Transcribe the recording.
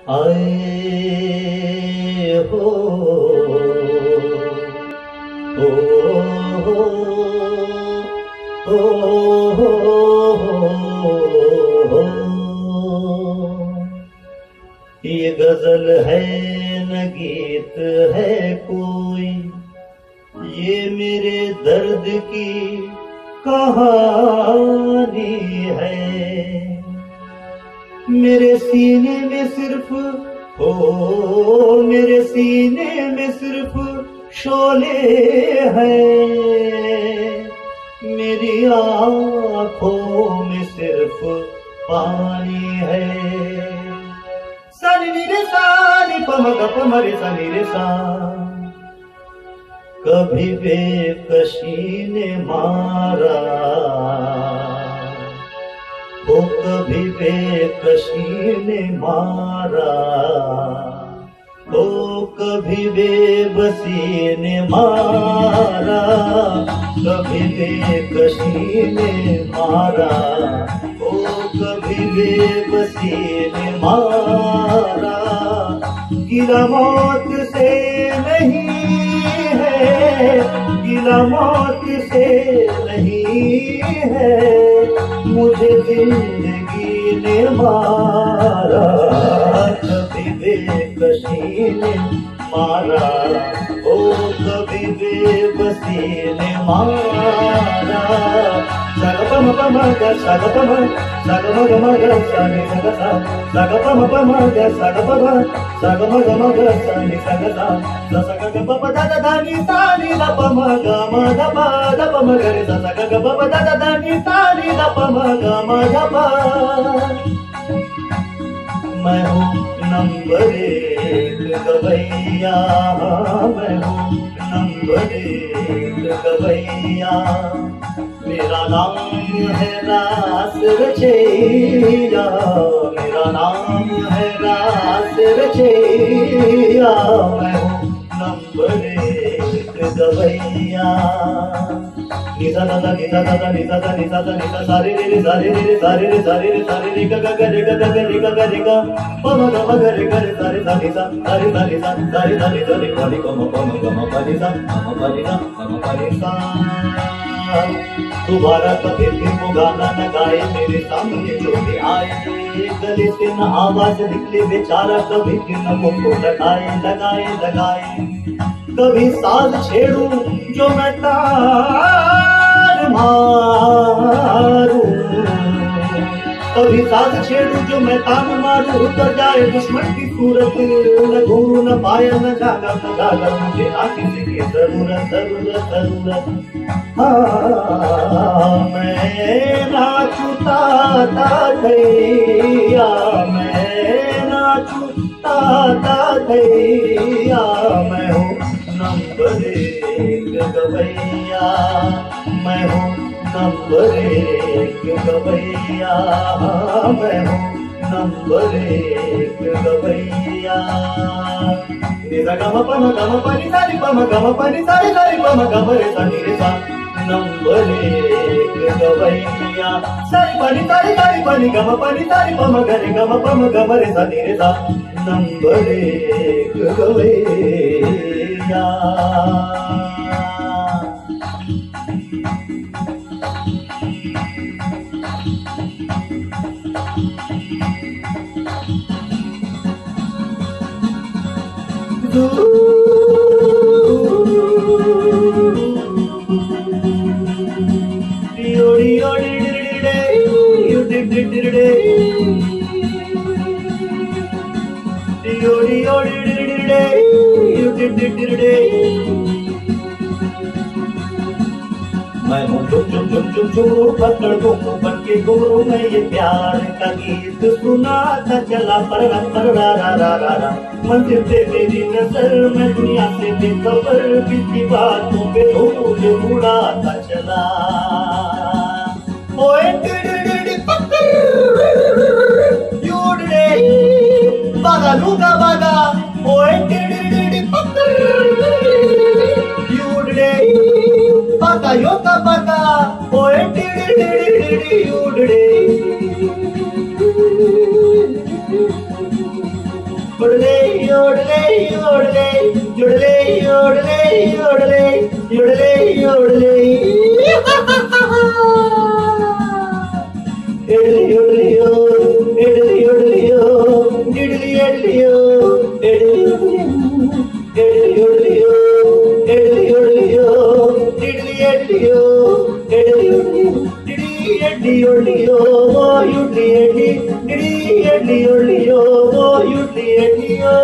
आए हो हो हो हो हो। ये गजल है न गीत है कोई, ये मेरे दर्द की कहानी है। मेरे सीने में सिर्फ मेरे सीने में सिर्फ शोले हैं, मेरी आँखों में सिर्फ पानी है। सनी रे सानी पमग पमरे सनी रे सा। कभी बेकशी ने मारा वो, कभी बेकशी ने मारा वो, कभी बेबसी ने मारा, कभी बेकशी ने मारा वो, कभी बेबसी ने मारा। गिला मौत से नहीं है, गिला मौत से नहीं है, मुझे जिंदगी ने मारा। कभी बेकशी ने मारा ओ, कभी बेबसी ने मारा। सगपम पम ग सगपम सगम गम ग सनि सग सा, सगपम पम ग सगपम सगम गम ग सनि सग सा, सग ग प प द द ध नि सा नि द प म ग म ध प द प म ग रे सा, सग ग प प द द ध नि सा नि द प म ग म ध प। मैं हूँ नंबर एक गवैया, मैं हूँ नंबर एक गवैया। मेरा नाम है रास रचैया, मेरा नाम है रास रचैया। मैं हूँ नंबर एक गवैया। निसा दा निसा दा निसा दा निसा दा निसा सारे रे रे सारे रे रे सारे रे सारे रे सारे रे ग ग ग रे ग ग ग रे ग ग रे ग प म ग म ग रे ग रे सारे सा निसा सारे सा निसा सारे सा निसा रे ग रे ग म प म ग म प नि सा म प नि सा म प नि सा। दोबारा कभी भी वो गाना न गाए मेरे सामने जो भी आए, गले से न आवाज निकले बेचारा, कभी भी न वो लगाए लगाए लगाए। कभी साज छेड़ू जो मैं तार मारूं, कभी साज छेड़ू जो मैं तान मारूं, तो जाए दुश्मन की सूरत। न घूरू न पाया न जागा न जागा, मुझे ना किसी की जरूरत जरूरत जरूरत। हाँ मैं नाचूता था थैया, मैं नाचूता था थैया। मैं हूँ नंबर एक गवैया, मैं हूँ नंबर एक गवैया, मैं हूँ नंबर एक गवैया। निसा गम पम गम पनि सारी पम गम पनि सारी सारी पम गम रे सा नि रे सा। नंबर एक गवैया सारी पनि गम पनि सारी पम ग रे गम पम गम रे सा नि रे सा। नंबर एक गवैया। मैं हूँ चुप चुप चुप चुप चुप पकड़ तुम बन के गुरु में ये प्यार का गीत सुनाता चला पर रा रा रा रा रा। मंदिर से मेरी नजर में दुनिया से बेखबर बीती बातों पे धूल उड़ाता चला। ओए टिडिडिडी पकड़ यूडे बागा लूगा बागा। ओए टिडिडिडी पकड़ यूडे बागा योगा बागा। ओए टिडिडिडी यूडे ಒಡಲೆ ಒಡಲೆ ಒಡಲೆ ಒಡಲೆ ಒಡಲೆ ಒಡಲೆ ಒಡಲೆ ಒಡಲೆ ಎಡಲಿಯೋ ಎಡಲಿಯೋ ಎಡಲಿಯೋ ಎಡಲಿಯೋ ಎಡಲಿಯೋ ಎಡಲಿಯೋ ಎಡಲಿಯೋ ಯುಡ್ಲಿ ಎಡ್ಲಿ ಎಡ್ಲಿ ಎಡ್ಲಿಯೋ ಯುಡ್ಲಿ ಎಡ್ಲಿಯೋ